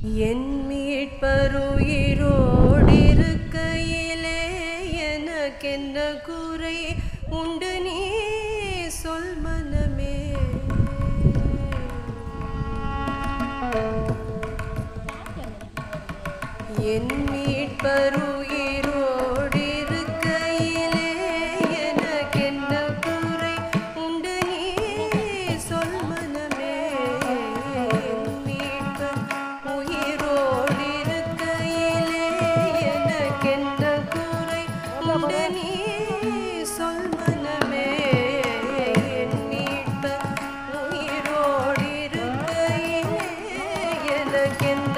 என் மீட்பருயிரோடிருக்கையிலே எனக்கென்ன குறை உண்டு நீ சொல் மனமே. என் மீட்பருயிரோடிருக்கையிலே எனக்கென்ன குறை உண்டு நீ சொல் மனமே. என் மீட்பர் உயிரோடிருக்கையிலே எனக்கென்ன குறை உண்டு நீ சொல் மனமே. என் மீட்பர் உயிரோடிருக்கையிலே எனக்கென்ன